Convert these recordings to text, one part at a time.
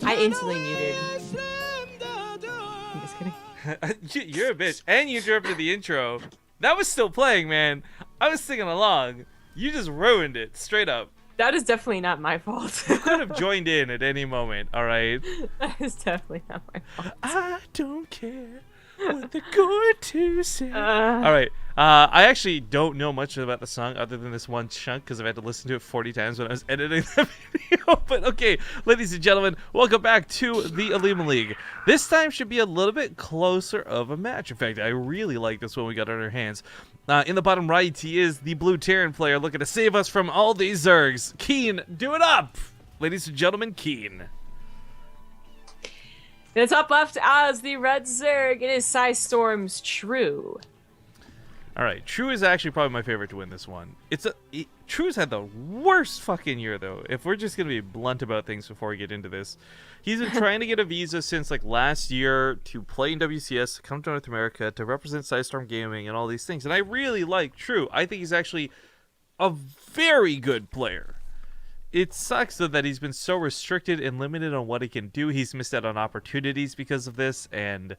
I instantly muted. I'm just kidding. You're a bitch. And you interrupted the intro. That was still playing, man. I was singing along. You just ruined it, straight up. That is definitely not my fault. You could have joined in at any moment, alright? That is definitely not my fault. I don't care what they're going to say. Alright, I actually don't know much about the song other than this one chunk because I've had to listen to it 40 times when I was editing the video. But okay, ladies and gentlemen, welcome back to the Olimoleague. This time should be a little bit closer of a match. In fact, I really like this one we got on our hands. In the bottom right, he is the blue Terran player looking to save us from all these Zergs. KeeN, do it up! Ladies and gentlemen, KeeN. In the top left as the red Zerg, it is Storm's True. Alright, True is actually probably my favorite to win this one. True's had the worst fucking year, though, if we're just going to be blunt about things before we get into this. He's been trying to get a visa since, like, last year to play in WCS, to come to North America, to represent Storm Gaming and all these things. And I really like True. I think he's actually a very good player. It sucks, though, that he's been so restricted and limited on what he can do. He's missed out on opportunities because of this, and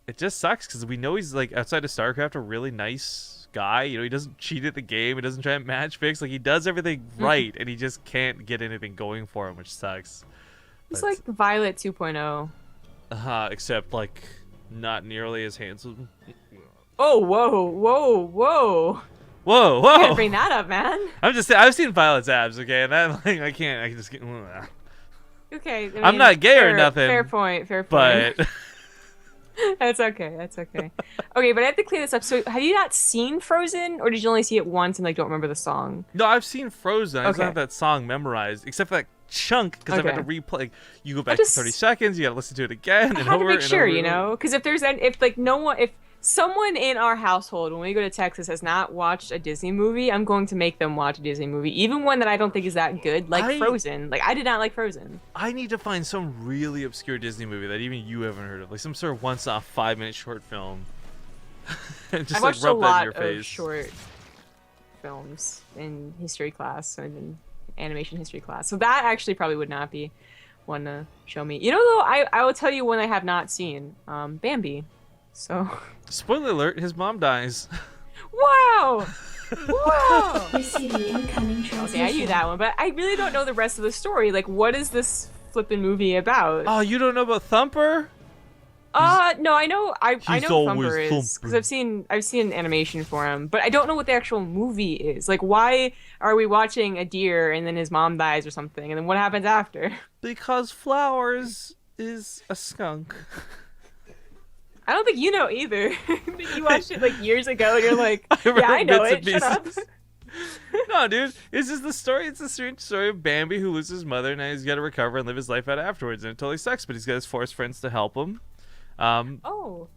it just sucks because we know he's, like, outside of StarCraft, a really nice guy. You know, he doesn't cheat at the game. He doesn't try and match fix. Like, he does everything right, and he just can't get anything going for him, which sucks. It's like Violet 2.0. Except, like, not nearly as handsome. Oh, whoa, whoa, whoa. Whoa, whoa. You gotta bring that up, man. I've seen Violet's abs, okay? And that, like, I can just get... Okay. I mean, I'm not gay or nothing. Fair point, fair point. But... That's okay, that's okay. Okay, but I have to clear this up. So, have you not seen Frozen, or did you only see it once and, like, don't remember the song? No, I've seen Frozen. I just don't have that song memorized, except for that chunk, because I've had to replay. Like, you go back to 30 seconds, you gotta listen to it again, and over and over. I had to make sure, you know? Because if someone in our household, when we go to Texas, has not watched a Disney movie, I'm going to make them watch a Disney movie, even one that I don't think is that good, like Frozen. Like, I did not like Frozen. I need to find some really obscure Disney movie that even you haven't heard of, like some sort of once-off 5-minute short film. Just I watched like, rub a that lot in your face. of short films in history class and in animation history class, so that actually probably would not be one to show me. You know, though, I will tell you one I have not seen, Bambi. So. Spoiler alert, his mom dies. Wow! Wow! Receiving incoming transmission. Okay, I knew that one, but I really don't know the rest of the story. Like, what is this flippin' movie about? Oh, you don't know about Thumper? No, I know Thumper is, because I've seen animation for him, but I don't know what the actual movie is. Like, why are we watching a deer and then his mom dies or something, and then what happens after? Because Flowers is a skunk. I don't think you know either. I think you watched it like years ago and you're like, yeah, I know it. Shut up. No, dude. It's just the story. It's a strange story of Bambi who loses his mother and now he's got to recover and live his life out afterwards. And it totally sucks, but he's got his forest friends to help him. Oh.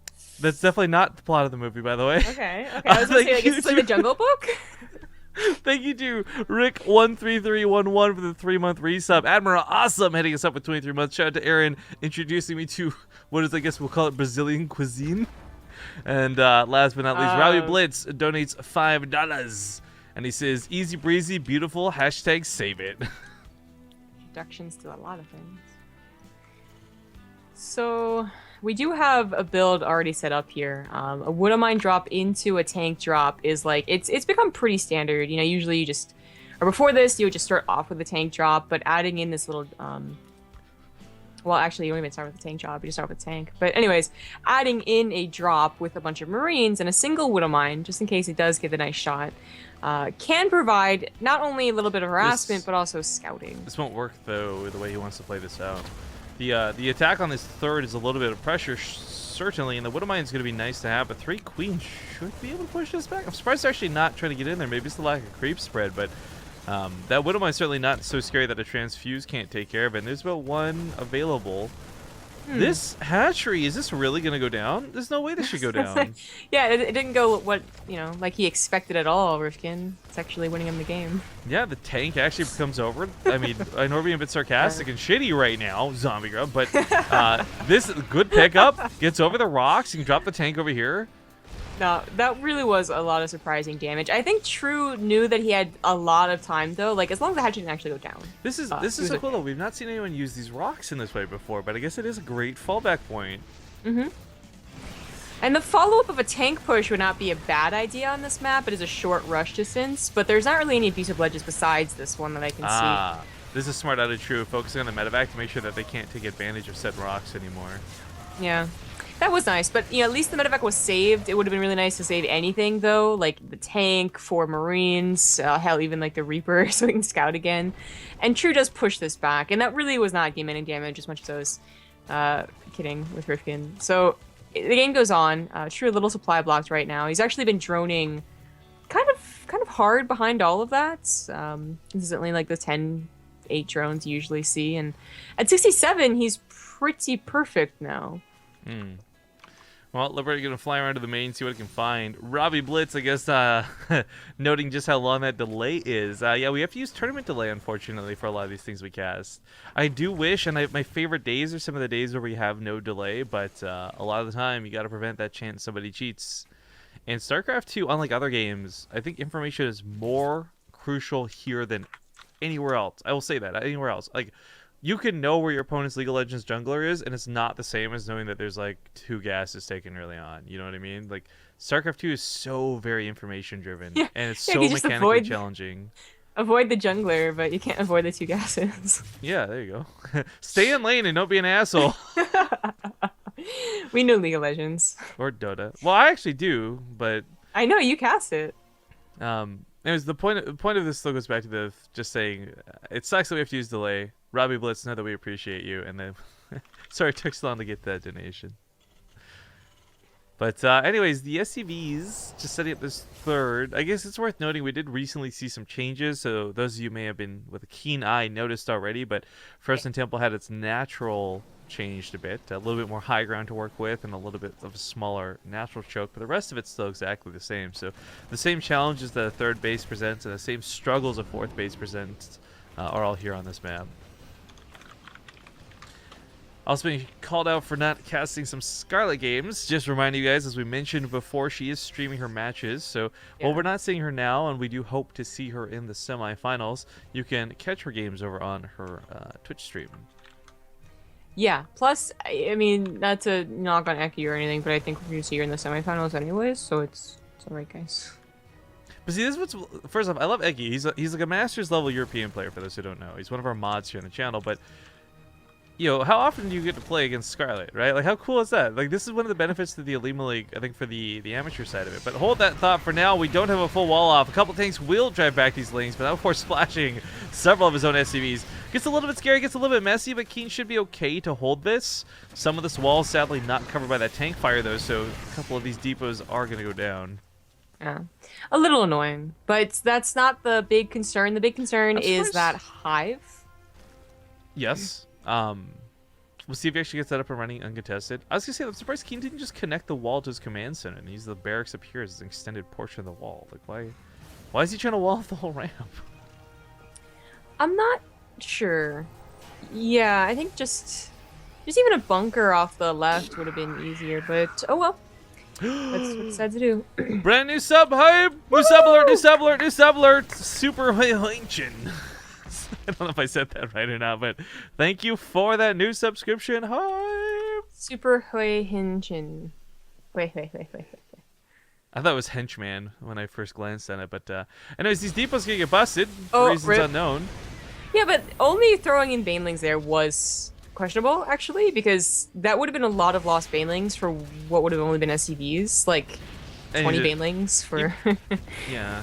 That's definitely not the plot of the movie, by the way. Okay. I was going to say, like, is this like the Jungle Book? Thank you to Rick13311 for the 3-month resub. Admiral Awesome heading us up with 23 months. Shout out to Aaron introducing me to what is, I guess we'll call it, Brazilian cuisine. And last but not least, Robbie Blitz donates $5. And he says, easy breezy, beautiful, hashtag save it. Introductions to a lot of things. So we do have a build already set up here. A Wood of Mine drop into a tank drop is like, it's become pretty standard. You know, usually you just, or before this, you would just start off with a tank drop, but adding in this little, well, actually, you don't even start with a tank drop, you just start with a tank. But anyways, adding in a drop with a bunch of Marines and a single Wood of Mine, just in case it does get a nice shot, can provide not only a little bit of harassment, but also scouting. This won't work, though, the way he wants to play this out. The attack on this third is a little bit of pressure, certainly, and the Wood of Mine is going to be nice to have, but 3 Queens should be able to push this back. I'm surprised they're actually not trying to get in there. Maybe it's the lack of creep spread, but that Wood of Mine is certainly not so scary that a Transfuse can't take care of it, and there's about 1 available. This hatchery, is this really going to go down? There's no way this should go down. Yeah, it didn't go like he expected at all, Rifkin. It's actually winning him the game. Yeah, the tank actually comes over. I mean, I know we're being a bit sarcastic and shitty right now, Zombie Grub, but this good pickup, gets over the rocks, you can drop the tank over here. No, that really was a lot of surprising damage. I think True knew that he had a lot of time though. Like as long as the hatchet didn't actually go down. This is so cool though. We've not seen anyone use these rocks in this way before, but I guess it is a great fallback point. Mm-hmm. And the follow-up of a tank push would not be a bad idea on this map. It is a short rush distance, but there's not really any abusive ledges besides this one that I can see. This is smart out of True, focusing on the medevac to make sure that they can't take advantage of said rocks anymore. Yeah. That was nice, but you know, at least the medevac was saved. It would have been really nice to save anything though, like the tank, 4 Marines, hell, even like the Reaper, so we can scout again. And True does push this back, and that really was not game-ending damage as much as I was kidding with Rifkin. So the game goes on. True a little supply blocked right now. He's actually been droning kind of hard behind all of that. Consistently like the 10-8 drones you usually see, and at 67 he's pretty perfect now. Well, Liberty gonna fly around to the main, see what it can find. Robbie Blitz, I guess, noting just how long that delay is. Yeah, we have to use tournament delay, unfortunately, for a lot of these things we cast. I do wish, and my favorite days are some of the days where we have no delay, but a lot of the time, you gotta prevent that chance somebody cheats. In StarCraft 2, unlike other games, I think information is more crucial here than anywhere else. I will say that, anywhere else. Like, you can know where your opponent's League of Legends jungler is, and it's not the same as knowing that there's like 2 gases taken early on. You know what I mean? Like StarCraft 2 is so very information driven, and it's so mechanically challenging. Avoid the jungler, but you can't avoid the 2 gases. Yeah, there you go. Stay in lane and don't be an asshole. We know League of Legends. Or Dota. Well, I actually do, but I know you cast it. Anyways, the point of this still goes back to the just saying it sucks that we have to use delay. Robbie Blitz, know that we appreciate you, and then sorry it took so long to get that donation. But anyways, the SCVs just setting up this third. I guess it's worth noting we did recently see some changes, so those of you may have been with a keen eye noticed already. But Frozen Temple had its natural changed a bit, a little bit more high ground to work with, and a little bit of a smaller natural choke. But the rest of it's still exactly the same. So the same challenges that a third base presents and the same struggles a fourth base presents are all here on this map. Also being called out for not casting some Scarlet games. Just reminding you guys, as we mentioned before, she is streaming her matches. So while we're not seeing her now, and we do hope to see her in the semifinals, you can catch her games over on her Twitch stream. Yeah. Plus, I mean, not to knock on Eki or anything, but I think we're going to see her in the semifinals anyways, so it's alright, guys. But see, this is what's... First off, I love Eki. He's like a Masters level European player, for those who don't know. He's one of our mods here on the channel, but... Yo, how often do you get to play against Scarlet, right? Like, how cool is that? Like, this is one of the benefits to the Olimoleague, I think, for the amateur side of it. But hold that thought for now. We don't have a full wall off. A couple tanks will drive back these lanes, but not before splashing several of his own SCVs. Gets a little bit scary, gets a little bit messy, but KeeN should be okay to hold this. Some of this wall is sadly not covered by that tank fire, though, so a couple of these depots are going to go down. Yeah, a little annoying, but that's not the big concern. The big concern is that Hive. Yes. We'll see if he actually gets that up and running uncontested. I was gonna say, I'm surprised KeeN didn't just connect the wall to his command center and use the barracks up here as an extended portion of the wall. Like, why is he trying to wall off the whole ramp? I'm not sure. Yeah, I think just even a bunker off the left would have been easier, but oh well. That's what he decided to do. Brand new sub hype! New sub alert, new sub alert, new sub alert! Super Hylinchin. I don't know if I said that right or not, but thank you for that new subscription. Hype! Super Hylinchin. Wait. I thought it was Henchman when I first glanced at it, but anyways, these depots gonna get busted for reasons unknown. Yeah, but only throwing in banelings there was questionable, actually, because that would have been a lot of lost banelings for what would have only been SCVs, like 20 banelings for... Yeah.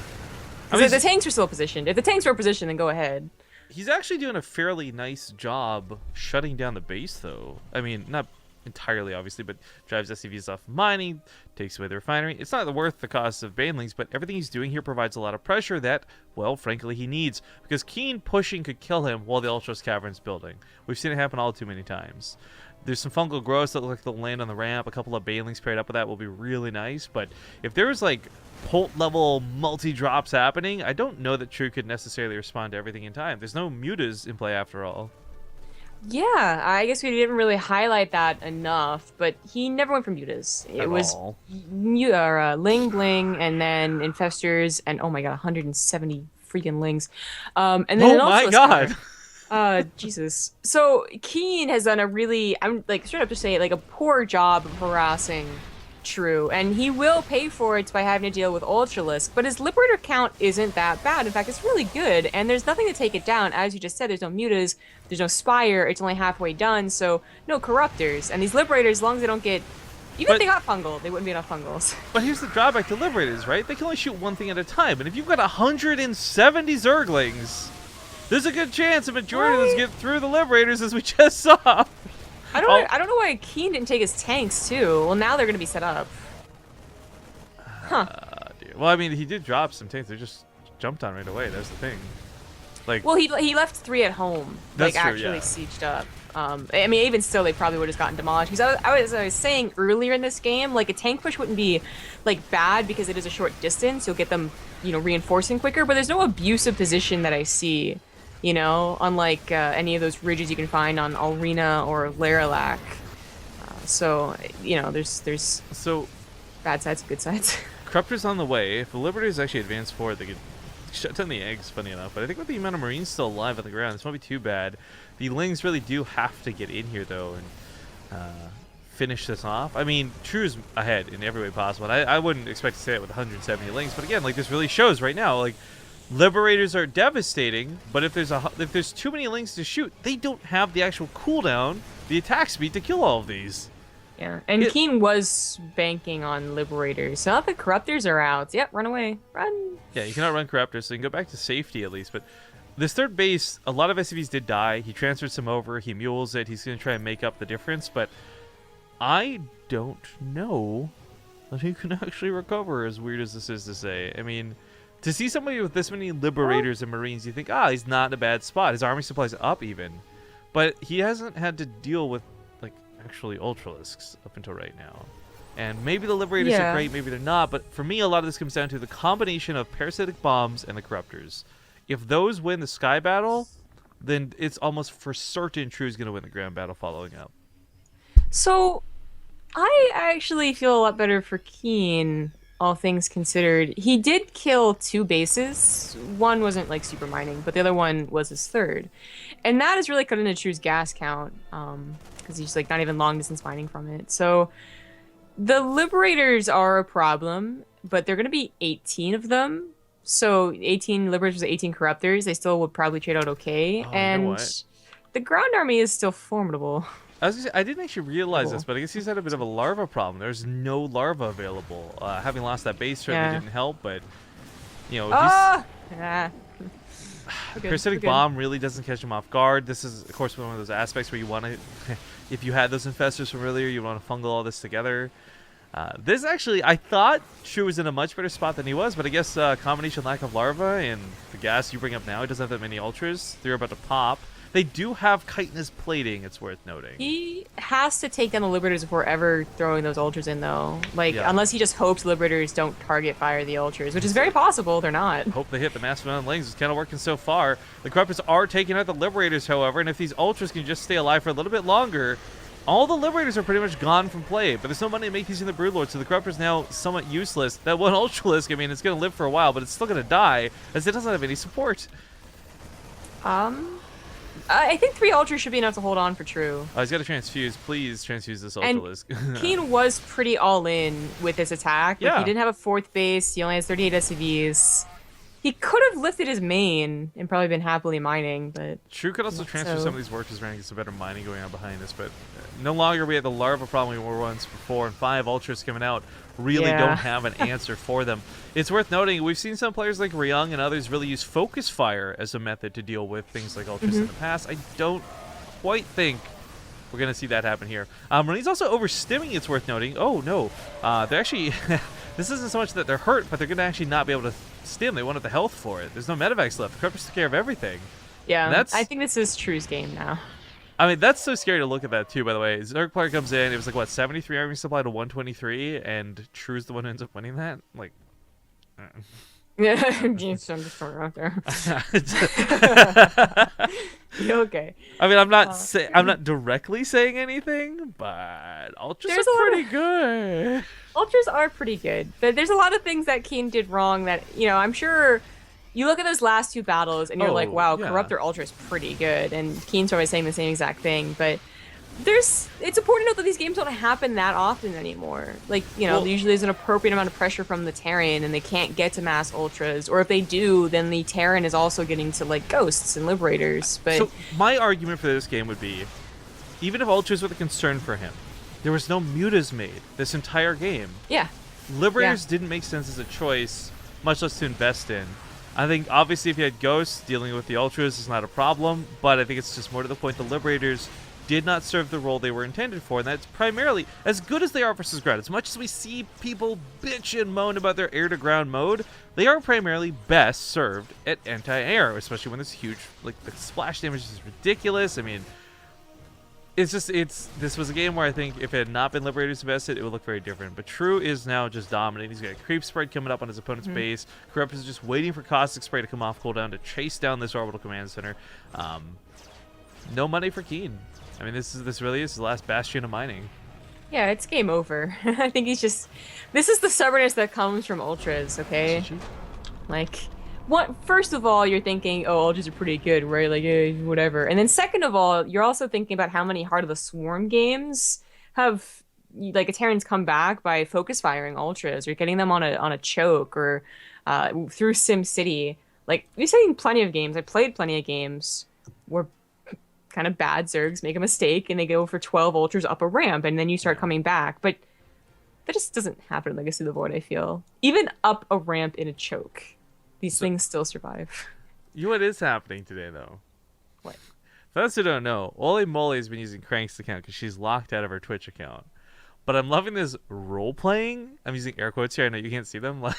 I mean, the tanks were still positioned. If the tanks were positioned, then go ahead. He's actually doing a fairly nice job shutting down the base, though. I mean, not entirely, obviously, but drives SCVs off mining, takes away the refinery. It's not worth the cost of banelings, but everything he's doing here provides a lot of pressure that, well, frankly, he needs. Because KeeN pushing could kill him while the Ultros Cavern's building. We've seen it happen all too many times. There's some fungal growths that look like they'll land on the ramp. A couple of banelings paired up with that will be really nice. But if there was, like, Holt-level multi-drops happening, I don't know that True could necessarily respond to everything in time. There's no mutas in play after all. Yeah, I guess we didn't really highlight that enough, but he never went for mutas. It At was all. Ling Bling, and then Infestors, and oh my god, 170 freaking Lings. And then Oh an my Ultralisk god! counter. Jesus. So KeeN has done a really, I'm like straight up to say, like a poor job of harassing True, and he will pay for it by having to deal with Ultralisk, but his Liberator count isn't that bad. In fact, it's really good, and there's nothing to take it down. As you just said, there's no Mutas, there's no Spire, it's only halfway done, so no Corruptors. And these Liberators, as long as they don't get, even if But they got Fungal, they wouldn't be enough Fungals. but here's the drawback to Liberators, right? They can only shoot one thing at a time, and if you've got 170 Zerglings, there's a good chance a majority of those get through the Liberators, as we just saw. I don't know why KeeN didn't take his tanks, too. Well, now they're gonna be set up. Huh. Dude. Well, I mean, he did drop some tanks. They just jumped on right away. That's the thing. Like, Well, he left 3 at home, That's like true, actually yeah. sieged up. I mean, even still, they probably would have gotten demolished. Because I was saying earlier in this game, like a tank push wouldn't be like bad because it is a short distance. You'll get them, reinforcing quicker. But there's no abusive position that I see, unlike any of those ridges you can find on Alrina or Laralac. So there's so bad sides and good sides. Corruptor's on the way. If the Liberators actually advance forward, they could shut down the eggs, funny enough. But I think with the amount of Marines still alive on the ground, this won't be too bad. The Lings really do have to get in here, though, and finish this off. I mean, True's ahead in every way possible. And I wouldn't expect to say it with 170 Lings. But again, like, this really shows right now, like, Liberators are devastating, but if there's too many Lings to shoot, they don't have the actual cooldown, the attack speed to kill all of these. Yeah, and KeeN was banking on Liberators. So now the Corruptors are out. Yep, run away. Run. Yeah, you cannot run Corruptors, so you can go back to safety at least. But this third base, a lot of SCVs did die. He transferred some over. He mules it. He's going to try and make up the difference. But I don't know that he can actually recover, as weird as this is to say. I mean, to see somebody with this many Liberators and Marines, you think, he's not in a bad spot. His army supply's up even. But he hasn't had to deal with, like, actually Ultralisks up until right now. And maybe the Liberators are great, maybe they're not. But for me, a lot of this comes down to the combination of Parasitic Bombs and the Corruptors. If those win the Sky Battle, then it's almost for certain True's going to win the Ground Battle following up. So, I actually feel a lot better for KeeN, all things considered. He did kill 2 bases. One wasn't like super mining, but the other one was his third. And that is really cut into True's gas count, because he's like not even long distance mining from it. So, the Liberators are a problem, but they're going to be 18 of them. So 18 Liberators, 18 Corruptors, they still would probably trade out okay. Oh, and you know what? the ground army is still formidable. I was gonna say, I didn't actually realize this, but I guess he's had a bit of a larva problem. There's no larva available. Having lost that base certainly didn't help, but he's Parasitic Bomb really doesn't catch him off guard. This is, of course, one of those aspects where you want to, if you had those infestors from earlier, you want to fungal all this together. This actually, I thought True was in a much better spot than he was, but I guess combination lack of larva and the gas you bring up now, he doesn't have that many ultras. They're about to pop. They do have chitinous plating, it's worth noting. He has to take down the Liberators before ever throwing those Ultras in, though. Like, unless he just hopes Liberators don't target fire the Ultras, which is very possible. They're not. Hope they hit the Mastodon Lings. It's kind of working so far. The Corruptors are taking out the Liberators, however, and if these Ultras can just stay alive for a little bit longer, all the Liberators are pretty much gone from play, but there's no money to make these in the Broodlord, so the Corruptor's now somewhat useless. That one Ultralisk, I mean, it's going to live for a while, but it's still going to die, as it doesn't have any support. I think 3 Ultras should be enough to hold on for True. He's got to transfuse. Please transfuse this Ultralisk. And KeeN was pretty all in with this attack. Like, he didn't have a 4th base. He only has 38 SCVs. He could have lifted his main and probably been happily mining, but... True could also transfer some of these workers around and get some better mining going on behind us, but no longer we have the larva problem we were once before, and 5 Ultras coming out really don't have an answer for them. It's worth noting, we've seen some players like Ryung and others really use Focus Fire as a method to deal with things like Ultras in the past. I don't quite think we're going to see that happen here. Marines also overstimming, it's worth noting. Oh, no. They're actually... This isn't so much that they're hurt, but they're going to actually not be able to stim. They wanted the health for it. There's no medevacs left. The Corruptors took care of everything. Yeah, I think this is True's game now. I mean, that's so scary to look at that, too, by the way. Zerg player comes in, it was like, what, 73 army supply to 123, and True's the one who ends up winning that? Like... Yeah, I'm just throwing it out there. Okay. I mean, I'm not directly saying anything, but Ultras There's are a lot pretty of good. Ultras are pretty good, but there's a lot of things that KeeN did wrong that, I'm sure you look at those last two battles and you're like, Oh, wow, yeah. Corruptor Ultra is pretty good. And KeeN's probably saying the same exact thing, but it's important to note that these games don't happen that often anymore. Like, Well, usually there's an appropriate amount of pressure from the Terran and they can't get to mass Ultras. Or if they do, then the Terran is also getting to, like, Ghosts and Liberators. But so my argument for this game would be, even if Ultras were the concern for him, there was no mutas made this entire game. yeah. Liberators didn't make sense as a choice, much less to invest in. I think, obviously, if you had Ghosts, dealing with the Ultras is not a problem, but I think it's just more to the point the Liberators did not serve the role they were intended for, and that's primarily, as good as they are versus ground, as much as we see people bitch and moan about their air-to-ground mode, they are primarily best served at anti-air, especially when there's huge, like, the splash damage is ridiculous. I mean, this was a game where I think if it had not been Liberators invested, it would look very different. But True is now just dominating. He's got a creep spread coming up on his opponent's base. Corrupt is just waiting for Caustic Spray to come off cooldown to chase down this orbital command center. No money for KeeN. I mean, this really is the last bastion of mining. Yeah, it's game over. I think this is the stubbornness that comes from Ultras, okay? Like, first of all, you're thinking, oh, Ultras are pretty good, right? Like, whatever. And then second of all, you're also thinking about how many Heart of the Swarm games have, like, a Terrans come back by focus firing Ultras or getting them on a choke or through Sim City. Like, we've seen plenty of games. I played plenty of games where kind of bad Zergs make a mistake and they go for 12 Ultras up a ramp and then you start coming back. But that just doesn't happen in Legacy of the Void, I feel. Even up a ramp in a choke, these things still survive. You know what is happening today, though? What? For those who don't know, Olimoleague has been using Crank's account because she's locked out of her Twitch account. But I'm loving this role-playing. I'm using air quotes here. I know you can't see them. Like,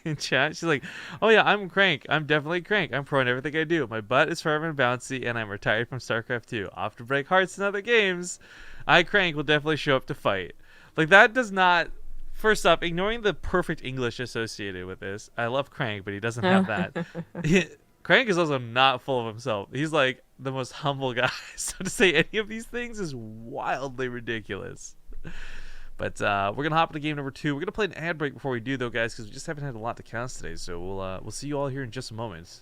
in chat, she's like, oh yeah, I'm Crank. I'm definitely Crank. I'm pro in everything I do. My butt is firm and bouncy, and I'm retired from StarCraft 2. Off to break hearts in other games. I, Crank, will definitely show up to fight. Like, that does not... First off, ignoring the perfect English associated with this, I love Crank, but he doesn't have that. Crank is also not full of himself. He's like the most humble guy. So to say any of these things is wildly ridiculous. But we're going to hop into game number 2. We're going to play an ad break before we do, though, guys, because we just haven't had a lot to cast today. So we'll see you all here in just a moment.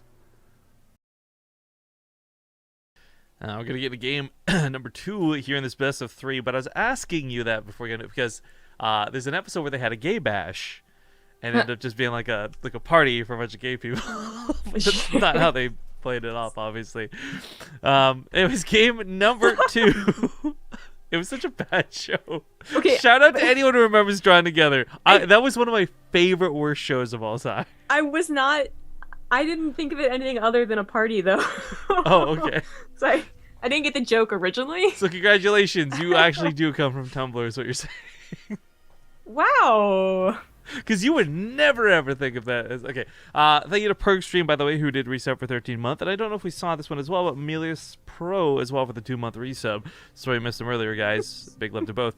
We're going to get into game number 2 here in this best of 3. But I was asking you that before because there's an episode where they had a gay bash and ended up just being like a party for a bunch of gay people. That's not how they played it off, obviously. It was game number 2. It was such a bad show. Okay. Shout out to anyone who remembers Drawn Together. That was one of my favorite worst shows of all time. I didn't think of it anything other than a party, though. Oh, okay. So I didn't get the joke originally. So congratulations. You actually do come from Tumblr is what you're saying. Wow. Because you would never ever think of that as okay. Thank you to Perk Stream, by the way, who did resub for 13 month, and I don't know if we saw this one as well, but Melius Pro as well for the 2-month resub. Sorry, I missed him earlier, guys. Big love to both.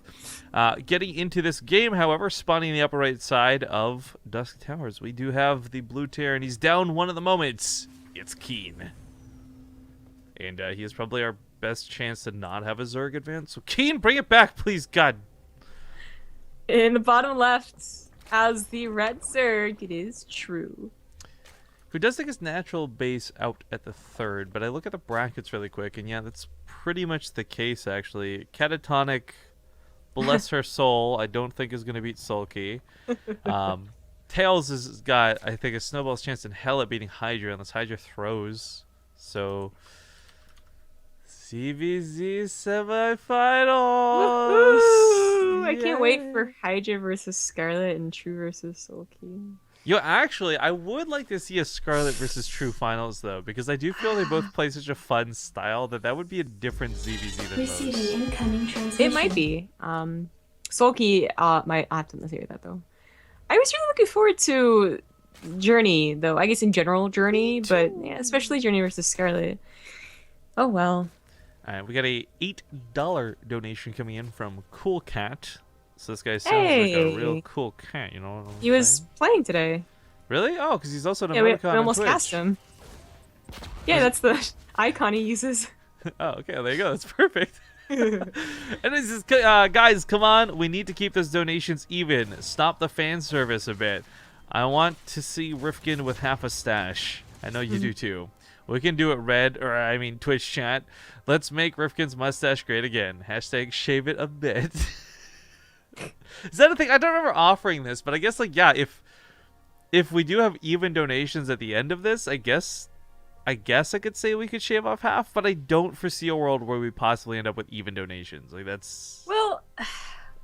Getting into this game, however, spawning the upper right side of Dusk Towers, we do have the blue tear, and he's down one at the moment. It's KeeN, and he is probably our best chance to not have a Zerg advance. So KeeN, bring it back, please, God. In the bottom left. As the red Zerg, it is True. Who does take his natural base out at the 3rd, but I look at the brackets really quick, and yeah, that's pretty much the case, actually. Catatonic, bless her soul, I don't think is going to beat Sulky. Tails has got, I think, a snowball's chance in hell at beating Hydra, unless Hydra throws. So... CVZ semifinals. I can't wait for Hydra versus Scarlet and True versus Sulky. Yo, actually, I would like to see a Scarlet versus True finals though, because I do feel they both play such a fun style that would be a different ZvZ than most. Incoming transmission. It might be. Sulky might have to hear that though. I was really looking forward to Journey though. I guess in general Journey, but yeah, especially Journey versus Scarlet. Oh well. Alright, we got a $8 donation coming in from Cool Cat. So this guy sounds like a real cool cat, you know what I'm He was playing today. Really? Oh, because he's also an yeah, we emoticon on almost Twitch. cast him. Yeah, that's the icon he uses. Oh, okay. Well, there you go. That's perfect. And it's just, guys, come on. We need to keep those donations even. Stop the fan service a bit. I want to see Rifkin with half a stash. I know you do too. We can do it Twitch chat. Let's make Rifkin's mustache great again. Hashtag shave it a bit. Is that a thing? I don't remember offering this, but I guess like, yeah, if we do have even donations at the end of this, I guess I could say we could shave off half, but I don't foresee a world where we possibly end up with even donations. Like that's Well,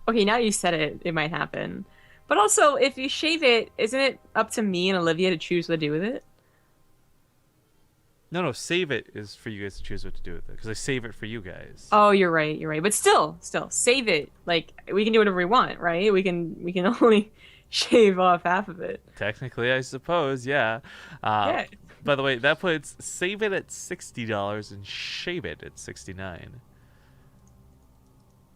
okay, now you said it, it might happen. But also, if you shave it, isn't it up to me and Olivia to choose what to do with it? No, save it is for you guys to choose what to do with it, because I save it for you guys. Oh, you're right. But still, save it. Like we can do whatever we want, right? We can only shave off half of it. Technically, I suppose, yeah. Yeah. By the way, that puts save it at $60 and shave it at $69.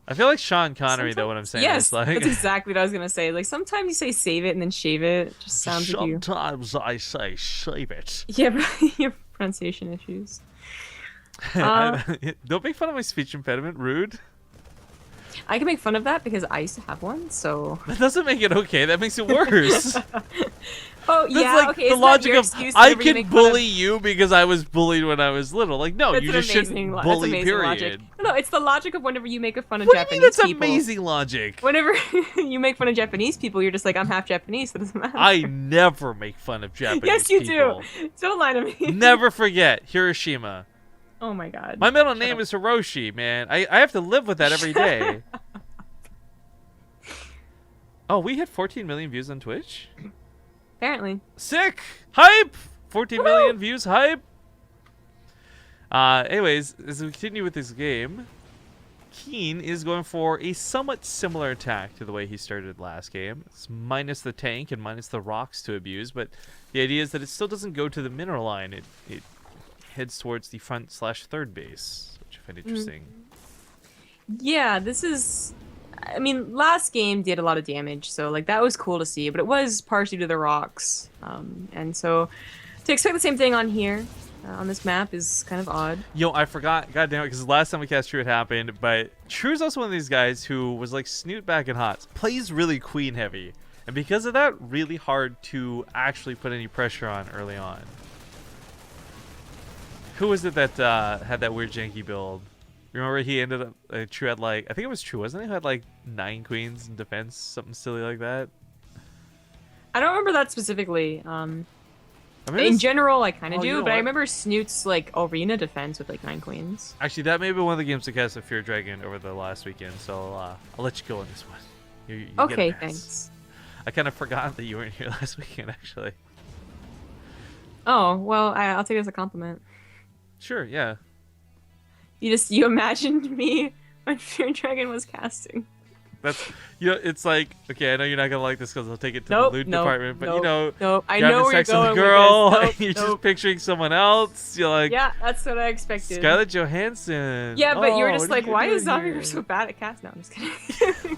I feel like Sean Connery, though, when I'm saying yes, this. Like, that's exactly what I was gonna say. Like sometimes you say save it and then shave it. It just sounds like you. Sometimes I say shave it. Yeah, but your pronunciation issues. Don't make fun of my speech impediment. Rude. I can make fun of that because I used to have one, so. That doesn't make it okay. That makes it worse. Oh That's yeah, like okay. the logic of I can can bully you because I was bullied when I was little. Like, no, That's you an just amazing shouldn't lo- bully. that's amazing Period. logic. No, it's the logic of whenever you make fun of What do you Japanese mean that's people. amazing logic? Whenever you make fun of Japanese people, you're just like, I'm half Japanese, so it doesn't matter. I never make fun of Japanese yes, you people. do. Don't lie to me. Never forget Hiroshima. Oh my god. My middle name is Hiroshi, man. I have to live with that every day. Oh, we hit 14 million views on Twitch? Apparently. Sick! Hype! 14 million views, hype! Anyways, as we continue with this game, KeeN is going for a somewhat similar attack to the way he started last game. It's minus the tank and minus the rocks to abuse, but the idea is that it still doesn't go to the mineral line. It heads towards the front/third base, which I find interesting. Yeah, this is... I mean, last game did a lot of damage, so like that was cool to see, but it was partially to the rocks. And so to expect the same thing on here, on this map, is kind of odd. Yo, I forgot, goddamn it, because last time we cast True it happened, but True's also one of these guys who was like snoot back in HOTS, plays really queen heavy, and because of that, really hard to actually put any pressure on early on. Who was it that had that weird janky build? Remember he ended up, True had like, I think it was True, wasn't it? He had like 9 queens in defense, something silly like that. I don't remember that specifically. I mean, In general, I kind of Oh, you do, know but I what? remember Snoot's like arena defense with like 9 queens. Actually, that may be one of the games that cast a Fear Dragon over the last weekend, so I'll let you go on this one. You get a Okay, pass. thanks. I kind of forgot that you weren't here last weekend, actually. Oh, well, I'll take it as a compliment. Sure, yeah. You imagined me when Fear Dragon was casting. That's, it's like, okay, I know you're not gonna like this because I'll take it to Nope, the loot nope, department, but nope, nope, nope. I you're know having where you're sex with going a girl, with this. you're Nope. just picturing someone else. You're like, Yeah, that's what I expected. Scarlett Johansson. Yeah, but you were Oh, just what are like, you why doing is Zombie here? so bad at cast? No, I'm just kidding.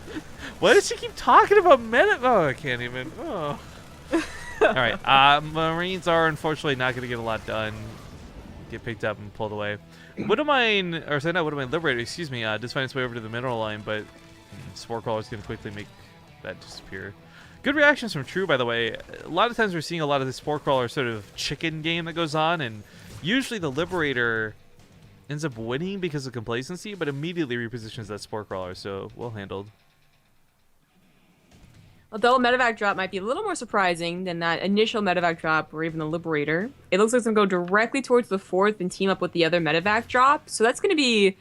Why does she keep talking about meta? Oh, I can't even. Oh. All right. Marines are unfortunately not going to get a lot done. Get picked up and pulled away. Liberator, excuse me, does find its way over to the mineral line, but Spore Crawler is going to quickly make that disappear. Good reactions from True, by the way. A lot of times we're seeing a lot of the Spore Crawler sort of chicken game that goes on, and usually the Liberator ends up winning because of complacency, but immediately repositions that Spore Crawler, so well handled. Although a medevac drop might be a little more surprising than that initial medevac drop or even the Liberator, it looks like it's going to go directly towards the 4th and team up with the other medevac drop. So that's going to be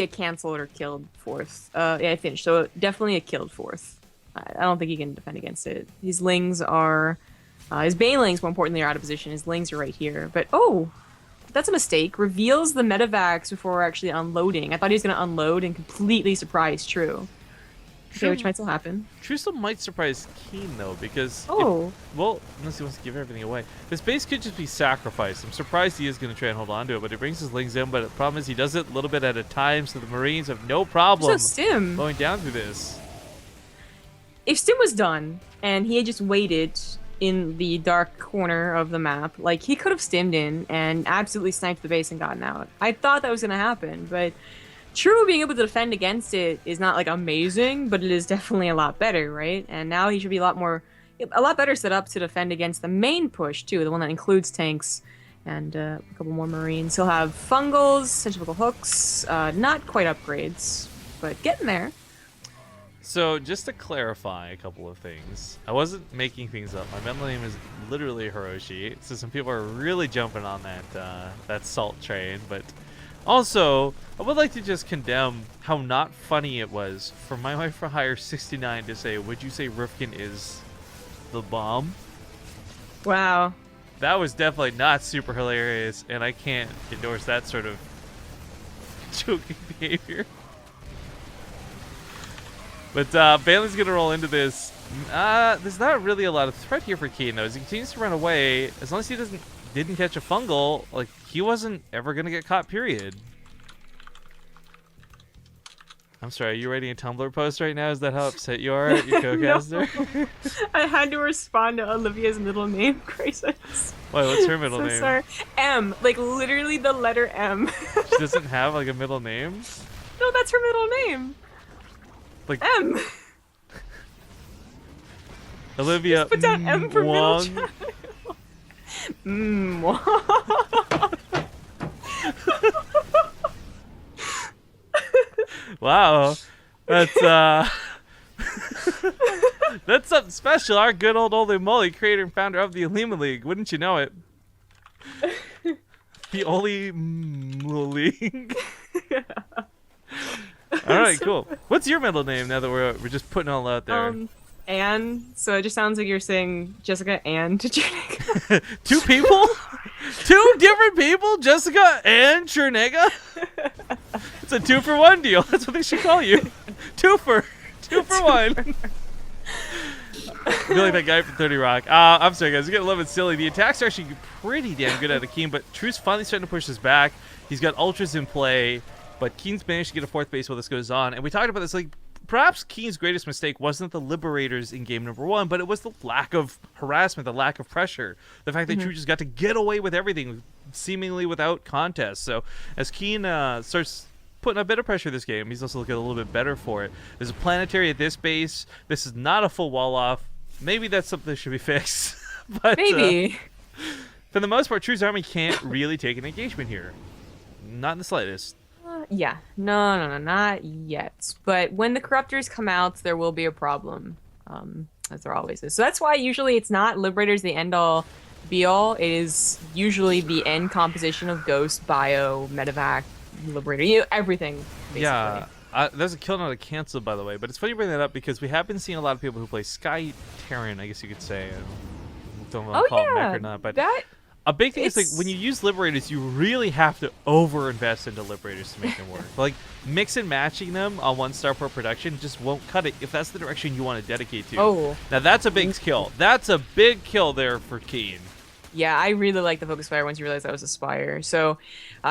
a canceled or killed 4th. Yeah, I finished. So definitely a killed 4th. I don't think he can defend against it. His Lings are... his Banelings, more importantly, are out of position. His Lings are right here. But, oh! That's a mistake. Reveals the medevacs before actually unloading. I thought he was going to unload and completely surprise True. Okay, which might still happen. True still might surprise KeeN, though, because... Oh. Well, unless he wants to give everything away. This base could just be sacrificed. I'm surprised he is going to try and hold on to it, but he brings his Lings in, but the problem is he does it a little bit at a time, so the Marines have no problem Stim. going down through this. If Stim was done, and he had just waited in the dark corner of the map. Like, he could have stimmed in and absolutely sniped the base and gotten out. I thought that was going to happen, but True being able to defend against it is not, like, amazing, but it is definitely a lot better, right? And now he should be a lot better set up to defend against the main push, too, the one that includes tanks and a couple more Marines. He'll have Fungals, Centrifugal Hooks, not quite upgrades, but getting there. So, just to clarify a couple of things, I wasn't making things up. My middle name is literally Hiroshi, so some people are really jumping on that salt train, but also, I would like to just condemn how not funny it was for my wife for hire 69 to say, would you say Rifkin is the bomb? Wow. That was definitely not super hilarious, and I can't endorse that sort of joking behavior. But Bailey's going to roll into this. There's not really a lot of threat here for KeeN, though. As he continues to run away, as long as he didn't catch a fungal, like, he wasn't ever going to get caught, period. I'm sorry, are you writing a Tumblr post right now? Is that how upset you are at your co-caster? No. I had to respond to Olivia's middle name, Crisis. Wait, what's her middle name? Sorry. M. Like, literally the letter M. She doesn't have, like, a middle name? No, that's her middle name. Like M. Olivia. Just put down M for Wong. middle child. Wow, that's that's something special. Our good old Olimoleague, creator and founder of the Olimoleague. Wouldn't you know it? The Olimoleague. All right, cool. What's your middle name now that we're just putting it all out there? Anne. So it just sounds like you're saying Jessica and Chernega. Two people? Two different people? Jessica and Chernega? It's a 2-for-1 deal. That's what they should call you. Two for one. You're like that guy from 30 Rock. I'm sorry, guys. We're getting a little bit silly. The attacks are actually pretty damn good out of KeeN, but True's finally starting to push this back. He's got ultras in play, but KeeN's managed to get a 4th base while this goes on. And we talked about this, like, perhaps KeeN's greatest mistake wasn't the Liberators in game number 1, but it was the lack of harassment, the lack of pressure. The fact that True just got to get away with everything, seemingly without contest. So as KeeN starts putting a bit of pressure this game, he's also looking a little bit better for it. There's a planetary at this base. This is not a full wall off. Maybe that's something that should be fixed. But Maybe. For the most part, True's army can't really take an engagement here. Not in the slightest. Yeah. No, not yet. But when the Corruptors come out, there will be a problem, as there always is. So that's why usually it's not Liberators the end-all, be-all. It is usually the end composition of Ghost, Bio, Medevac, Liberator, everything, basically. Yeah. There's a kill not a cancel, by the way, but it's funny you bring that up because we have been seeing a lot of people who play Sky Terran, I guess you could say. I don't know if call it mech or not, but a big thing is, like, when you use Liberators, you really have to over-invest into Liberators to make them work. Like, mix and matching them on 1 starport production just won't cut it if that's the direction you want to dedicate to. Oh. Now, that's a big kill. That's a big kill there for KeeN. Yeah, I really like the Focus Fire once you realize that was a Spire. So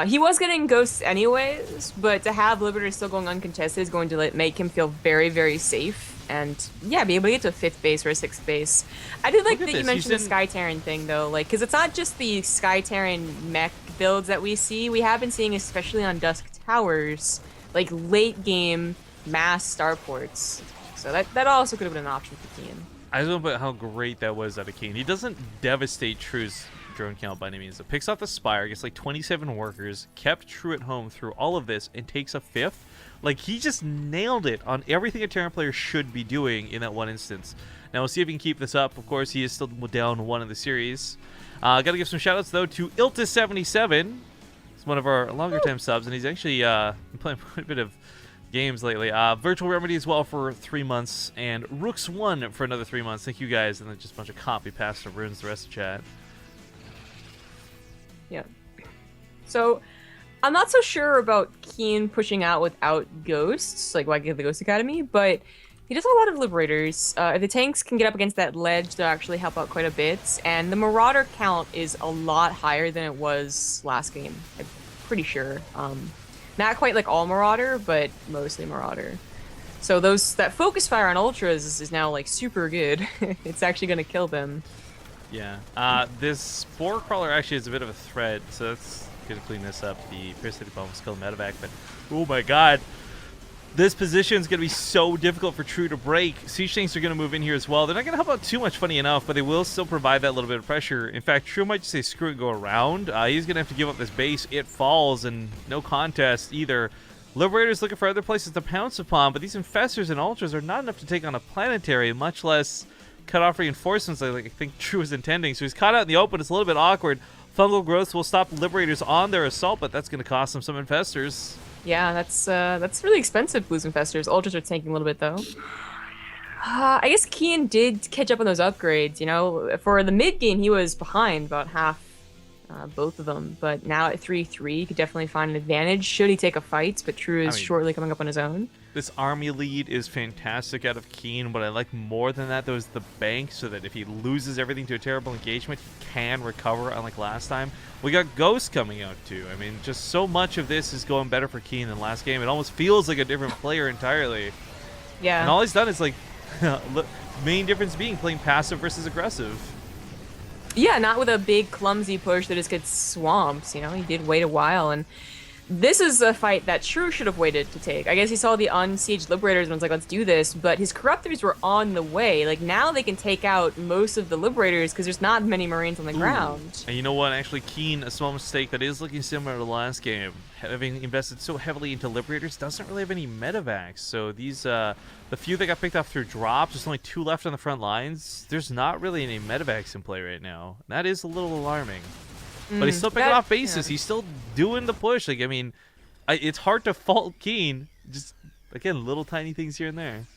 he was getting Ghosts anyways, but to have Liberators still going uncontested is going to make him feel very, very safe. And yeah, be able to get to a 5th base or a 6th base. I did like that you mentioned the Sky Terran thing, though, like, because it's not just the Sky Terran mech builds that we see. We have been seeing, especially on Dusk Towers, like late game mass starports. So that also could have been an option for KeeN. I just want to put how great that was out of KeeN. He doesn't devastate True's drone count by any means. It picks off the Spire, gets like 27 workers, kept True at home through all of this, and takes a 5th. Like, he just nailed it on everything a Terran player should be doing in that one instance. Now, we'll see if he can keep this up. Of course, he is still down 1 in the series. Got to give some shout-outs, though, to Ilta77. He's one of our longer-time subs, and he's actually been playing quite a bit of games lately. Virtual Remedy as well for 3 months, and Rooks1 for another 3 months. Thank you, guys. And then just a bunch of copy pasta ruins the rest of chat. Yeah. So I'm not so sure about KeeN pushing out without Ghosts, like why get the Ghost Academy, but he does have a lot of Liberators. If the tanks can get up against that ledge, they'll actually help out quite a bit. And the Marauder count is a lot higher than it was last game, I'm pretty sure. Not quite like all Marauder, but mostly Marauder. So that Focus Fire on Ultras is now like super good. It's actually going to kill them. Yeah. This Spore Crawler actually is a bit of a threat, so that's going to clean this up. The Parasitic Bomb was killed Medevac, but oh my god. This position is going to be so difficult for True to break. Siege Tanks are going to move in here as well. They're not going to help out too much, funny enough, but they will still provide that little bit of pressure. In fact, True might just say screw it, go around. He's going to have to give up this base. It falls, and no contest either. Liberator's looking for other places to pounce upon, but these Infestors and Ultras are not enough to take on a Planetary, much less cut off reinforcements like I think True is intending. So he's caught out in the open. It's a little bit awkward. Fungal Growth will stop Liberators on their assault, but that's going to cost them some Infestors. Yeah, that's really expensive, Blues Infestors. Ultras are tanking a little bit, though. I guess KeeN did catch up on those upgrades, you know? For the mid game, he was behind about half both of them. But now at 3-3, he could definitely find an advantage should he take a fight, but True is shortly coming up on his own. This army lead is fantastic out of KeeN. What I like more than that, though, is the bank, so that if he loses everything to a terrible engagement, he can recover, unlike last time. We got Ghost coming out, too. I mean, just so much of this is going better for KeeN than last game. It almost feels like a different player entirely. Yeah. And all he's done is, like, main difference being playing passive versus aggressive. Yeah, not with a big, clumsy push that just gets swamped, you know? He did wait a while, and this is a fight that True should have waited to take. I guess he saw the unsieged Liberators and was like, let's do this, but his Corruptors were on the way. Like, now they can take out most of the Liberators because there's not many Marines on the ground. And you know what? Actually, KeeN, a small mistake that is looking similar to the last game, having invested so heavily into Liberators, doesn't really have any Medevacs. So these, the few that got picked off through drops, there's only 2 left on the front lines. There's not really any Medevacs in play right now. That is a little alarming. But he's still picking off bases. Yeah. He's still doing the push. Like, I mean, it's hard to fault KeeN. Just, again, little tiny things here and there.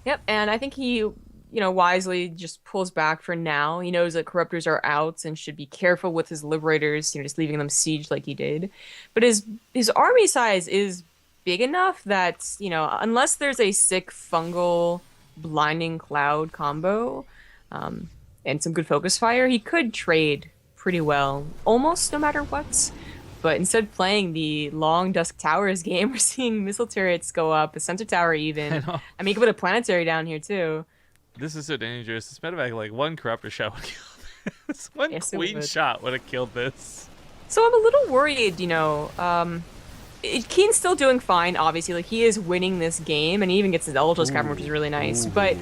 Yep, and I think he, you know, wisely just pulls back for now. He knows that Corruptors are out and should be careful with his Liberators, you know, just leaving them sieged like he did. But his army size is big enough that, you know, unless there's a sick fungal blinding cloud combo and some good focus fire, he could trade pretty well, almost no matter what. But instead of playing the long Dusk Towers game, we're seeing missile turrets go up, a center tower even. I mean, you can put a planetary down here too. This is so dangerous. This Medevac, like, one Corruptor shot would kill this. One Queen shot would have killed this. So I'm a little worried, you know. KeeN's still doing fine, obviously. Like, he is winning this game, and he even gets his Ultras covered, which is really nice. But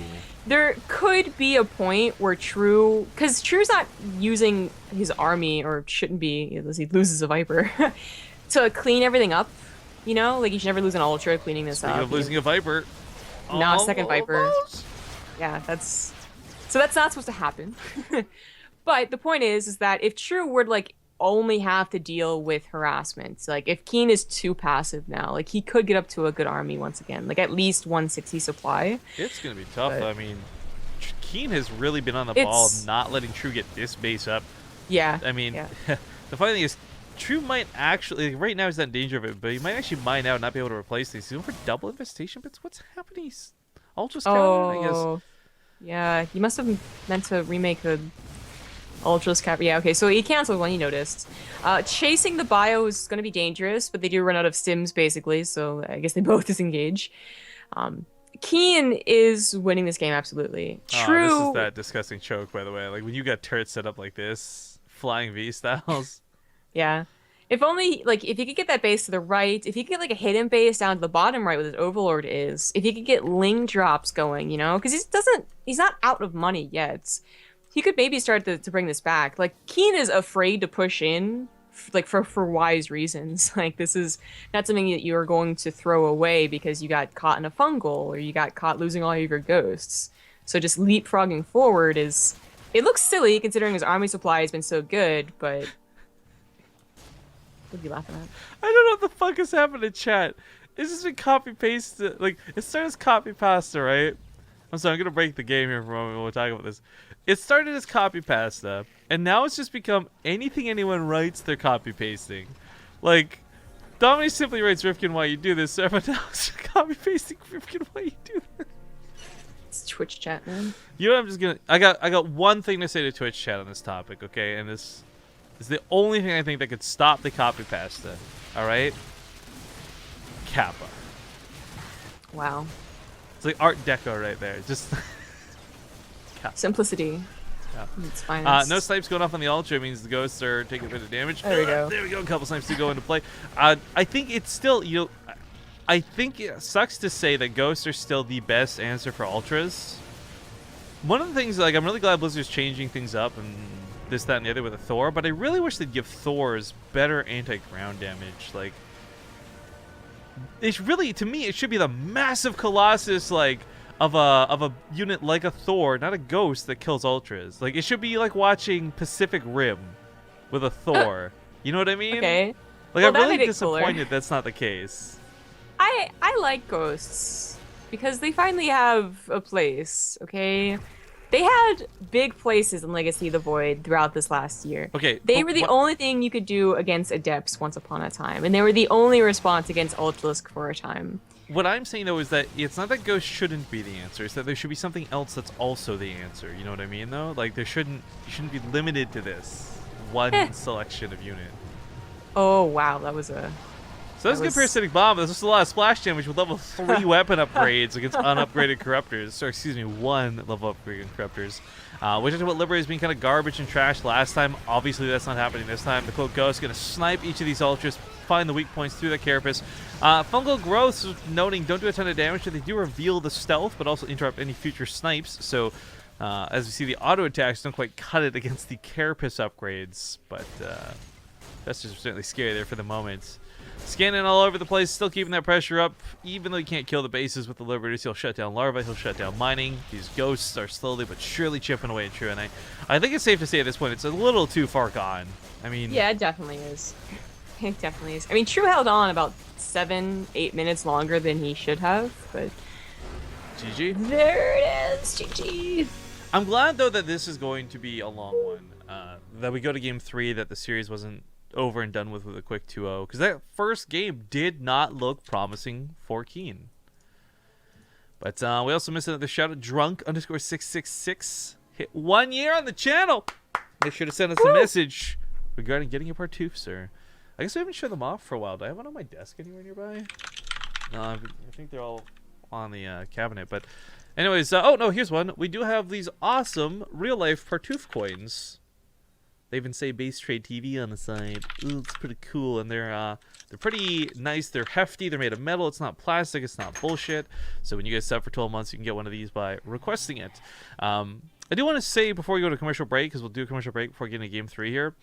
there could be a point where True, because True's not using his army, or shouldn't be, unless he loses a Viper, to clean everything up, you know? Like, you should never lose an Ultra cleaning this up. Speaking of losing a Viper. No, a second Viper. Yeah, that's not supposed to happen. But the point is that if True were to, like, only have to deal with harassment, like, if KeeN is too passive now, like, he could get up to a good army once again, like at least 160 supply. It's gonna be tough. But I mean, KeeN has really been on the ball of not letting True get this base up. Yeah. I mean, the funny thing is, True might actually, right now he's not in danger of it, but he might actually mine out and not be able to replace these. He's going for double infestation bits. What's happening? He's Ultra's counting, I guess. Yeah, he must have meant to remake the Ultra's cap. Yeah, okay, so he canceled one, he noticed. Chasing the bio is going to be dangerous, but they do run out of stims, basically, so I guess they both disengage. KeeN is winning this game, absolutely. True. This is that disgusting choke, by the way. Like, when you got turrets set up like this, flying V styles. Yeah. If only, like, if he could get that base to the right, if he could get, like, a hidden base down to the bottom right where his Overlord is, if he could get Ling drops going, you know? Because he's not out of money yet. He could maybe start to bring this back. Like, KeeN is afraid to push in, like, for wise reasons. Like, this is not something that you're going to throw away because you got caught in a fungal or you got caught losing all of your ghosts. So just leapfrogging forward is... It looks silly considering his army supply has been so good, but... What are you laughing at? I don't know what the fuck has happened in chat. It's just been copy-pasted. Like, it started as copy-pasta, right? I'm sorry, I'm going to break the game here for a moment when we're talking about this. It started as copy-pasta, and now it's just become anything anyone writes, they're copy-pasting. Like, Dominic simply writes, Rifkin, why you do this? So everyone else copy-pasting, Rifkin, why you do this? It's Twitch chat, man. You know what, I'm just going to... I got one thing to say to Twitch chat on this topic, okay? And this is the only thing I think that could stop the copy-pasta, alright? Kappa. Wow. It's like Art Deco right there. Just... Simplicity. It's fine. No snipes going off on the Ultra means the ghosts are taking a bit of damage. There we go. There we go. A couple snipes do go into play. I think it's still, I think it sucks to say that ghosts are still the best answer for Ultras. One of the things, like, I'm really glad Blizzard's changing things up and this, that, and the other with a Thor, but I really wish they'd give Thors better anti-ground damage. Like, it's really, to me, it should be the massive Colossus, like, of a unit like a Thor, not a ghost that kills Ultras. Like, it should be like watching Pacific Rim with a Thor. You know what I mean? Okay. Like, Well, I'm that really made it disappointed cooler. that's not the case. I like ghosts because they finally have a place, okay? They had big places in Legacy of the Void throughout this last year. Okay. They were the only thing you could do against Adepts once upon a time, and they were the only response against Ultralisk for a time. What I'm saying, though, is that it's not that ghost shouldn't be the answer. It's that there should be something else that's also the answer. You know what I mean, though? Like, you shouldn't be limited to this one selection of unit. Oh, wow, that was a... So that's a good parasitic bomb. There's just a lot of splash damage with level 3 weapon upgrades against unupgraded corruptors. Or excuse me, 1 level upgraded corruptors. Which is what Liberator's being kind of garbage and trash last time. Obviously, that's not happening this time. The Cloak Ghost is going to snipe each of these Ultras, find the weak points through the Carapace. Fungal Growths, noting, don't do a ton of damage, but they do reveal the stealth, but also interrupt any future snipes. So, as we see, the auto attacks don't quite cut it against the Carapace upgrades. But that's just certainly scary there for the moment. Scanning all over the place, still keeping that pressure up. Even though you can't kill the bases with the Liberators, he'll shut down Larva, he'll shut down mining. These ghosts are slowly but surely chipping away at True, and I think it's safe to say at this point it's a little too far gone. I mean... Yeah, it definitely is. It definitely is. I mean, True held on about 7-8 minutes longer than he should have, but... GG? There it is! GG! I'm glad, though, that this is going to be a long one. That we go to Game 3, that the series wasn't over and done with a quick 2-0, because that first game did not look promising for KeeN. But we also missed another shout out. Drunk_666 hit 1 year on the channel. Make sure to send us a message regarding getting a Partouf, sir. I guess we haven't shown them off for a while. Do I have one on my desk anywhere nearby? No, I think they're all on the cabinet. But anyways, oh no, here's one. We do have these awesome real life Partouf coins. They even say BaseTradeTV on the side. Ooh, it's pretty cool, and they're pretty nice. They're hefty. They're made of metal. It's not plastic. It's not bullshit. So when you guys sub for 12 months, you can get one of these by requesting it. I do want to say before we go to commercial break, because we'll do a commercial break before getting to Game 3 here.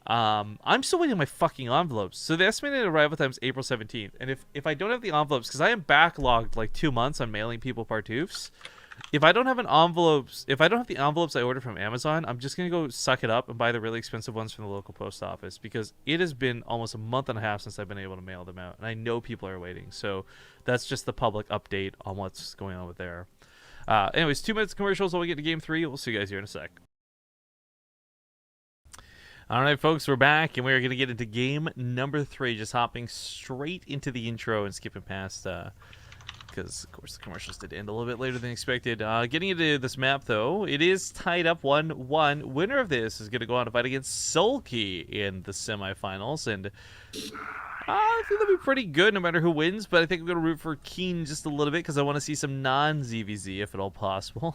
I'm still waiting on my fucking envelopes. So the estimated arrival time is April 17th, and if I don't have the envelopes, because I am backlogged like 2 months on mailing people Partoufs. If I don't have the envelopes I ordered from Amazon, I'm just gonna go suck it up and buy the really expensive ones from the local post office, because it has been almost a month and a half since I've been able to mail them out, and I know people are waiting. So that's just the public update on what's going on with there. Anyways, 2 minutes commercials while we get to Game 3. We'll see you guys here in a sec. All right, folks, we're back, and we're going to get into game number 3, just hopping straight into the intro and skipping past, because, of course, the commercials did end a little bit later than expected. Getting into this map, though, it is tied up 1-1. Winner of this is going to go on to fight against Sulky in the semifinals, and I think they'll be pretty good no matter who wins, but I think I'm going to root for KeeN just a little bit because I want to see some non-ZvZ, if at all possible.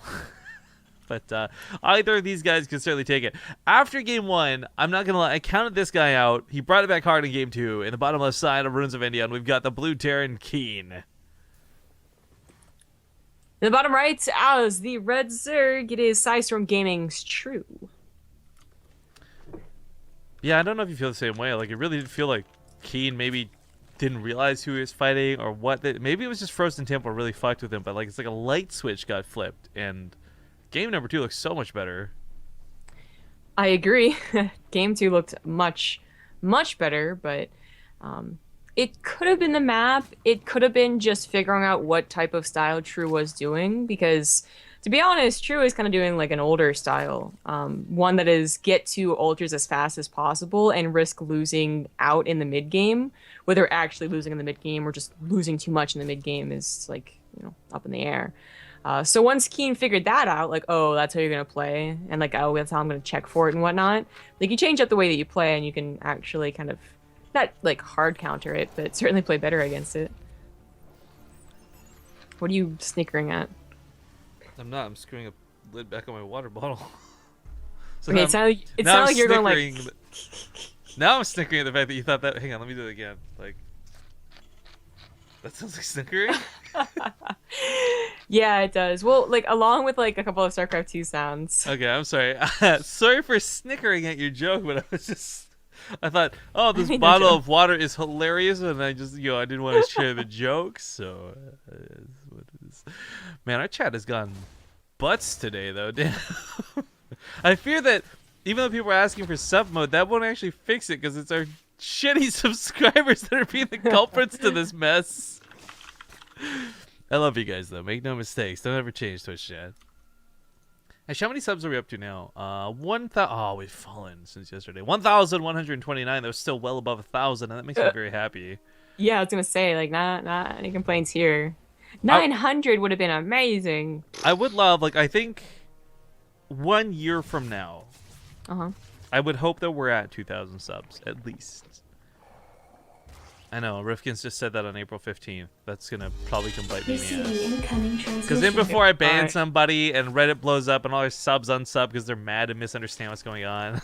But either of these guys can certainly take it. After Game 1, I'm not going to lie, I counted this guy out. He brought it back hard in Game 2. In the bottom left side of Runes of Endion, we've got the blue Terran KeeN. In the bottom right, as the red Zerg, it is Psystorm Gaming's True. Yeah, I don't know if you feel the same way. Like, it really did feel like KeeN maybe didn't realize who he was fighting or what. Maybe it was just Frozen Temple really fucked with him, but like it's like a light switch got flipped, and game number 2 looks so much better. I agree. Game 2 looked much, much better, but it could have been the map. It could have been just figuring out what type of style True was doing, because to be honest, True is kind of doing like an older style. One that is get to ultras as fast as possible and risk losing out in the mid game, whether actually losing in the mid game or just losing too much in the mid game is like, you know, up in the air. So once KeeN figured that out, like, oh, that's how you're going to play, and like, oh, that's how I'm going to check for it and whatnot, like, you change up the way that you play and you can actually kind of, not like hard counter it, but certainly play better against it. What are you snickering at? I'm not. I'm screwing a lid back on my water bottle. So Okay, now, it now I'm sounded like you're going like. snickering. Now I'm snickering at the fact that you thought that. Hang on, let me do it again. Like, that sounds like snickering. Yeah, it does. Well, like along with like a couple of StarCraft 2 sounds. Okay, I'm sorry. Sorry for snickering at your joke, but I was just. I thought, oh, I this made no bottle joke. of water is hilarious, and I just, I didn't want to share the joke, so. It's what it is. Man, our chat has gone butts today, though. Damn. I fear that even though people are asking for sub mode, that won't actually fix it because it's our shitty subscribers that are being the culprits to this mess. I love you guys, though. Make no mistakes. Don't ever change Twitch chat. Actually, how many subs are we up to now? 1,000. Oh, we've fallen since yesterday. 1,129. That was still well above 1,000, and that makes me very happy. Yeah, I was gonna say like not any complaints here. I, 900 would have been amazing. I would love, like, I think 1 year from now, Uh-huh. I would hope that we're at 2,000 subs, at least. I know, Rifkin's just said that on April 15th. That's going to probably come bite me in the ass. Because then before I ban somebody and Reddit blows up and all their subs unsub because they're mad and misunderstand what's going on.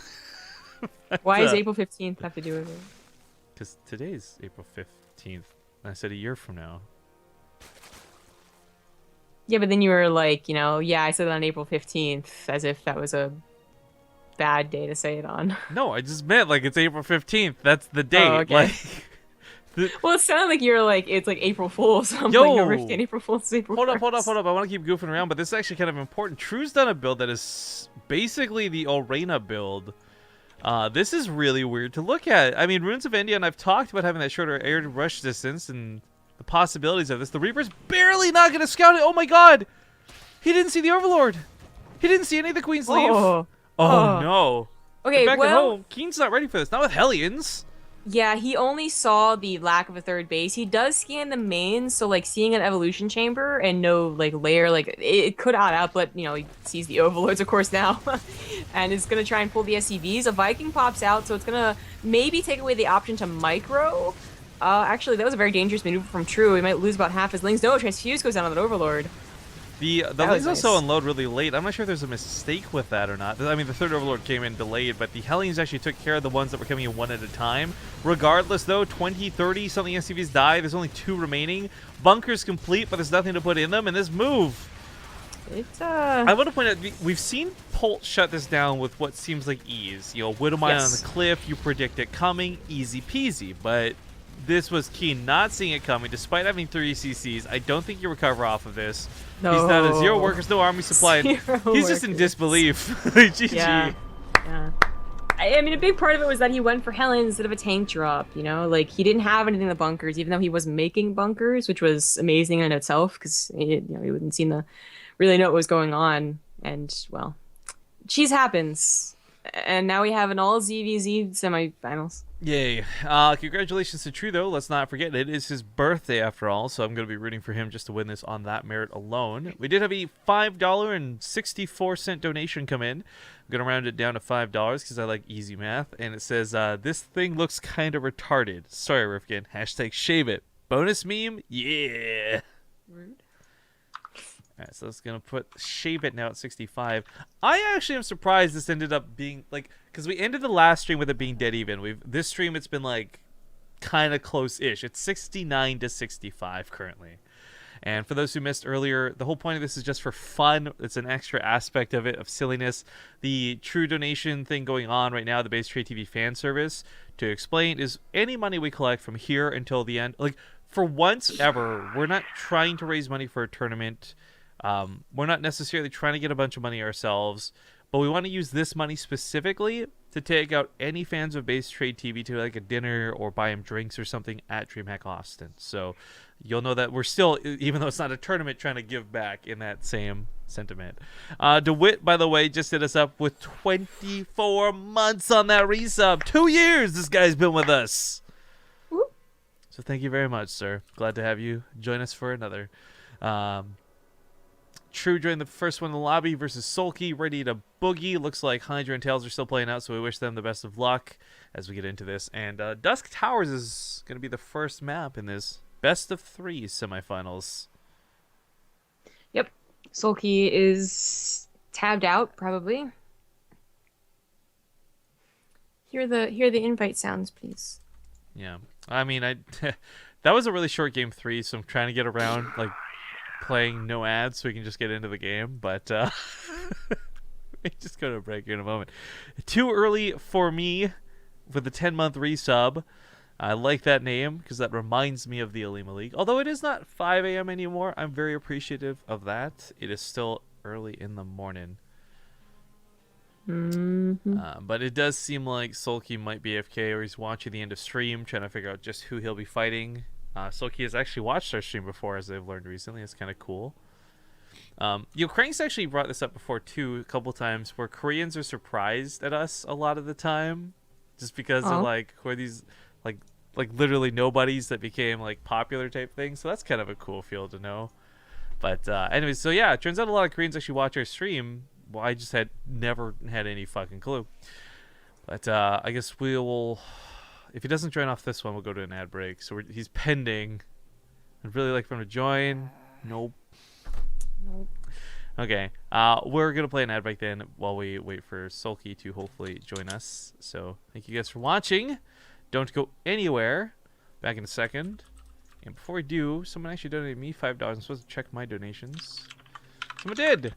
Why does April 15th have to do with it? Because today's April 15th. I said a year from now. Yeah, but then you were like, yeah, I said it on April 15th as if that was a bad day to say it on. No, I just meant like it's April 15th. That's the date. Oh, okay. Like, well, it sounded like you're like, it's like April Fool's. I'm Yo! like, no, Rifkin, April Fool's, April Hold 1st. up. I want to keep goofing around, but this is actually kind of important. True's done a build that is basically the Orena build. This is really weird to look at. I mean, Runes of India, and I've talked about having that shorter air rush distance and the possibilities of this. The Reaper's barely not going to scout it. Oh my god! He didn't see the Overlord. He didn't see any of the Queen's leave. Oh no. Okay, Back at well, home, KeeN's not ready for this. Not with Hellions. yeah, he only saw the lack of a third base. He does scan the main, so like seeing an evolution chamber and no like layer, like it could add up, but he sees the overlords of course now, and is gonna try and pull the SCVs. A Viking pops out, so it's gonna maybe take away the option to micro. Actually, that was a very dangerous maneuver from True. He might lose about half his lings. No, Transfuse goes down on that overlord. The Lings also unload really late. I'm not sure if there's a mistake with that or not. I mean, the third Overlord came in delayed, but the Hellions actually took care of the ones that were coming in one at a time. Regardless, though, 20, 30 something SCVs die. There's only 2 remaining. Bunkers complete, but there's nothing to put in them. And this move, I want to point out, we've seen Polt shut this down with what seems like ease. Widowmine on the cliff, you predict it coming, easy peasy. But this was KeeN not seeing it coming, despite having 3 CCs. I don't think you recover off of this. No. He's not a 0 workers, no army supply. He's just in disbelief. GG. Yeah. I mean, a big part of it was that he went for Helen instead of a tank drop, Like, he didn't have anything in the bunkers, even though he was making bunkers, which was amazing in itself, because, he wouldn't seem to really know what was going on. And, well, cheese happens. And now we have an all ZvZ semifinals. Yay. Congratulations to True, though. Let's not forget, it is his birthday after all, so I'm going to be rooting for him just to win this on that merit alone. We did have a $5.64 donation come in. I'm going to round it down to $5 because I like easy math. And it says, this thing looks kind of retarded. Sorry, Rifkin. # shave it. Bonus meme? Yeah. Rude. Alright, so it's going to put shave it now at 65. I actually am surprised this ended up being, like, because we ended the last stream with it being dead even. This stream, it's been, like, kind of close-ish. It's 69 to 65 currently. And for those who missed earlier, the whole point of this is just for fun. It's an extra aspect of it, of silliness. The True donation thing going on right now, the BaseTradeTV fan service, to explain, is any money we collect from here until the end. Like, for once ever, we're not trying to raise money for a tournament. We're not necessarily trying to get a bunch of money ourselves, but we want to use this money specifically to take out any fans of BaseTradeTV to like a dinner or buy them drinks or something at DreamHack Austin. So you'll know that we're still, even though it's not a tournament, trying to give back in that same sentiment. DeWitt, by the way, just hit us up with 24 months on that resub. 2 years this guy's been with us. Whoop. So thank you very much, sir. Glad to have you join us for another. True joined the first one in the lobby versus Sulky, ready to boogie. Looks like Hydra and Tails are still playing out, so we wish them the best of luck as we get into this. And Dusk Towers is going to be the first map in this best of 3 semifinals. Yep. Sulky is tabbed out, probably. Hear the invite sounds, please. Yeah. I mean, that was a really short game 3, so I'm trying to get around like playing no ads so we can just get into the game. But we just go to a break here in a moment. Too early for me with the 10-month resub. I like that name because that reminds me of the Olimoleague. Although it is not 5 a.m. anymore, I'm very appreciative of that. It is still early in the morning. But it does seem like Sulky might be AFK, or he's watching the end of stream, trying to figure out just who he'll be fighting. Sulky has actually watched our stream before, as I've learned recently. It's kind of cool. Crank's actually brought this up before too, a couple times, where Koreans are surprised at us a lot of the time, just because they're like, who are these like literally nobodies that became like popular type things. So that's kind of a cool feel to know. But anyways, so yeah, it turns out a lot of Koreans actually watch our stream. Well, I just never had any fucking clue. But I guess we will, if he doesn't join off this one, we'll go to an ad break. So he's pending. I'd really like for him to join. Nope. Okay, we're gonna play an ad break then while we wait for Sulky to hopefully join us. So thank you guys for watching. Don't go anywhere. Back in a second. And before we do, someone actually donated me $5. I'm supposed to check my donations. Someone did.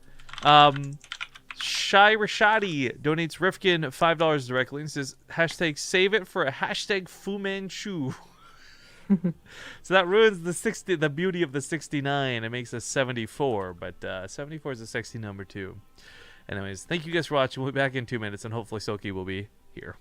Shai Rashadi donates Rifkin $5 directly and says hashtag save it for a hashtag Fu Manchu. So that ruins the beauty of the 69. It makes a 74, but 74 is a sexy number too. Anyways, thank you guys for watching. We'll be back in 2 minutes, and hopefully Soki will be here.